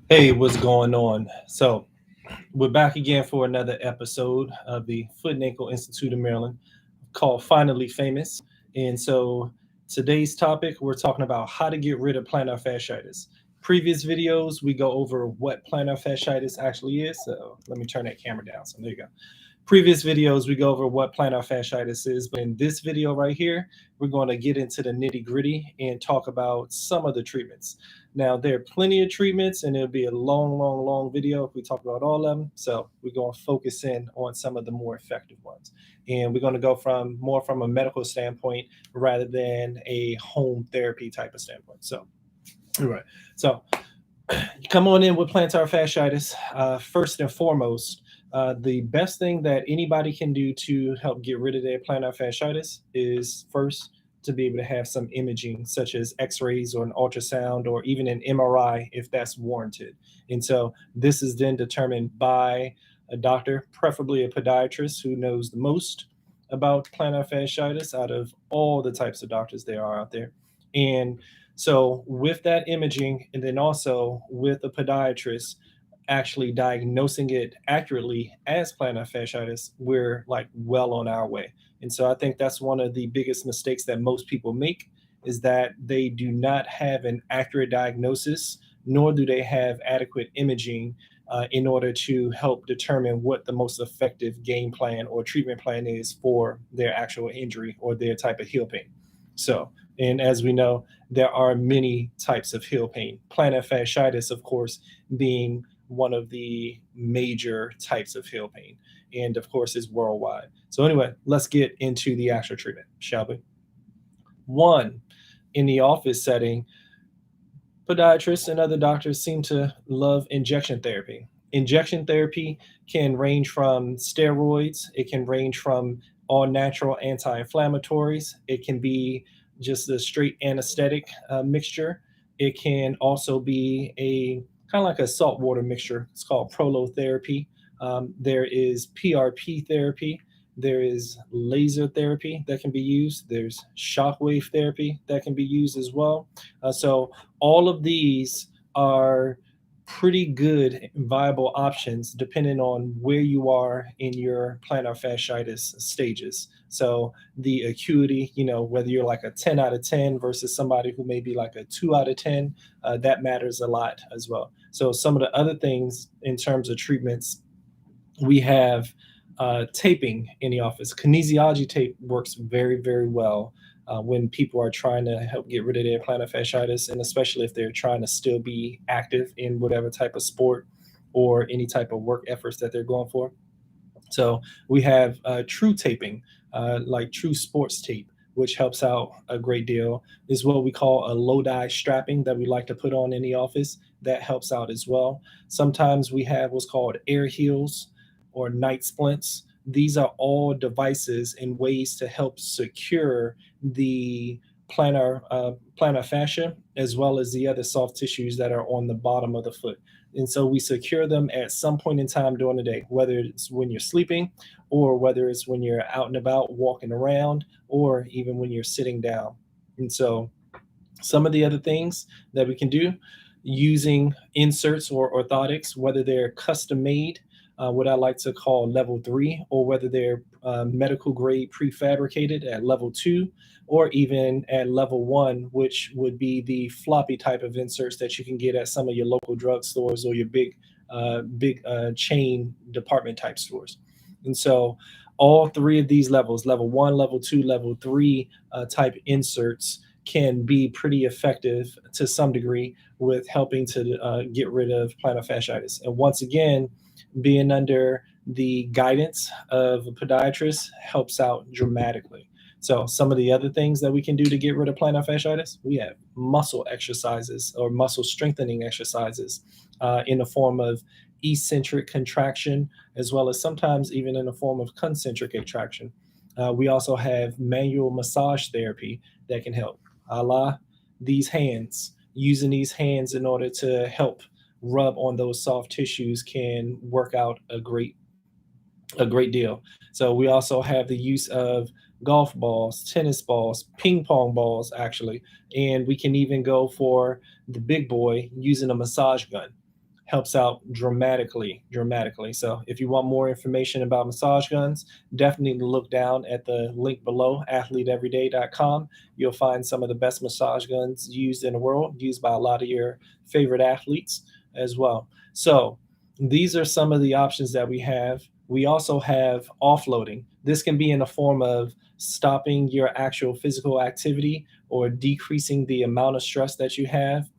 Hey, what's going on? So, we're back again for another episode of the Foot and Ankle Institute of Maryland called Finally Famous. And so, today's topic, we're talking about how to get rid of plantar fasciitis. Previous videos, we go over what plantar fasciitis actually is. So, let me turn that camera down. So, there you go. Previous videos, we go over what plantar fasciitis is, but in this video right here, we're going to get into the nitty gritty and talk about some of the treatments. Now, there are plenty of treatments, and it'll be a long video if we talk about all of them. So we're going to focus in on some of the more effective ones. And we're going to go more from a medical standpoint rather than a home therapy type of standpoint. So, all right. So come on in with plantar fasciitis. First and foremost, the best thing that anybody can do to help get rid of their plantar fasciitis is first to be able to have some imaging, such as x-rays or an ultrasound or even an MRI if that's warranted. And so this is then determined by a doctor, preferably a podiatrist who knows the most about plantar fasciitis out of all the types of doctors there are out there. And so with that imaging, and then also with a podiatrist actually diagnosing it accurately as plantar fasciitis, we're like well on our way. And so I think that's one of the biggest mistakes that most people make, is that they do not have an accurate diagnosis, nor do they have adequate imaging in order to help determine what the most effective game plan or treatment plan is for their actual injury or their type of heel pain. So, and as we know, there are many types of heel pain. Plantar fasciitis, of course, being one of the major types of heel pain, and of course is worldwide. So anyway, let's get into the actual treatment, shall we? One, in the office setting, podiatrists and other doctors seem to love injection therapy. Injection therapy can range from steroids, it can range from all natural anti-inflammatories, it can be just a straight anesthetic mixture. It can also be a kind of like a saltwater mixture. It's called prolotherapy. There is PRP therapy. There is laser therapy that can be used. There's shockwave therapy that can be used as well. So all of these are pretty good viable options depending on where you are in your plantar fasciitis stages. So the acuity, whether you're like a 10 out of 10 versus somebody who may be like a 2 out of 10, that matters a lot as well. So some of the other things in terms of treatments, we have taping in the office. Kinesiology tape works very well when people are trying to help get rid of their plantar fasciitis, and especially if they're trying to still be active in whatever type of sport or any type of work efforts that they're going for. So we have true taping, like true sports tape, which helps out a great deal. Is what we call a Lodi strapping that we like to put on in the office. That helps out as well. Sometimes we have what's called air heels or night splints. These are all devices and ways to help secure the plantar fascia as well as the other soft tissues that are on the bottom of the foot. And so we secure them at some point in time during the day, whether it's when you're sleeping or whether it's when you're out and about walking around or even when you're sitting down. And so some of the other things that we can do using inserts or orthotics, whether they're custom made, what I like to call level 3, or whether they're medical grade prefabricated at level 2, or even at level 1, which would be the floppy type of inserts that you can get at some of your local drugstores or your big chain department type stores. And so all three of these levels, level 1, level 2, level 3 type inserts can be pretty effective to some degree with helping to get rid of plantar fasciitis. And once again, being under the guidance of a podiatrist helps out dramatically. So some of the other things that we can do to get rid of plantar fasciitis, we have muscle exercises or muscle strengthening exercises in the form of eccentric contraction, as well as sometimes even in the form of concentric contraction. We also have manual massage therapy that can help, a la these hands. Using these hands in order to help rub on those soft tissues can work out a great deal. So we also have the use of golf balls, tennis balls, ping pong balls, actually. And we can even go for the big boy using a massage gun. Helps out dramatically. So if you want more information about massage guns, definitely look down at the link below, athleteeveryday.com. You'll find some of the best massage guns used in the world, used by a lot of your favorite athletes as well. So these are some of the options that we have. We also have offloading. This can be in the form of stopping your actual physical activity or decreasing the amount of stress that you have.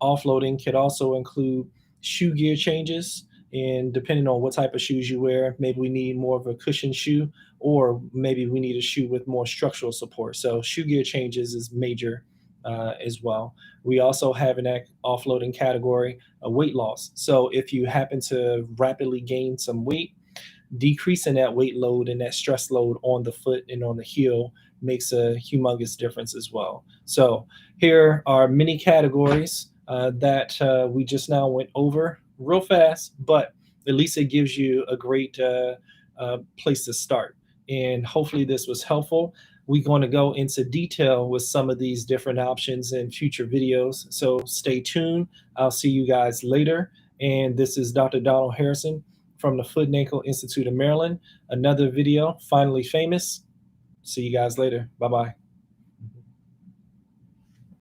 Offloading could also include shoe gear changes. And depending on what type of shoes you wear, maybe we need more of a cushion shoe, or maybe we need a shoe with more structural support. So shoe gear changes is major as well. We also have an offloading category, a weight loss. So if you happen to rapidly gain some weight, decreasing that weight load and that stress load on the foot and on the heel makes a humongous difference as well. So here are many categories that we just now went over real fast, but at least it gives you a great place to start. And hopefully this was helpful. We're going to go into detail with some of these different options in future videos. So stay tuned. I'll see you guys later. And this is Dr. Donald Harrison from the Foot and Ankle Institute of Maryland. Another video, Finally Famous. See you guys later. Bye-bye.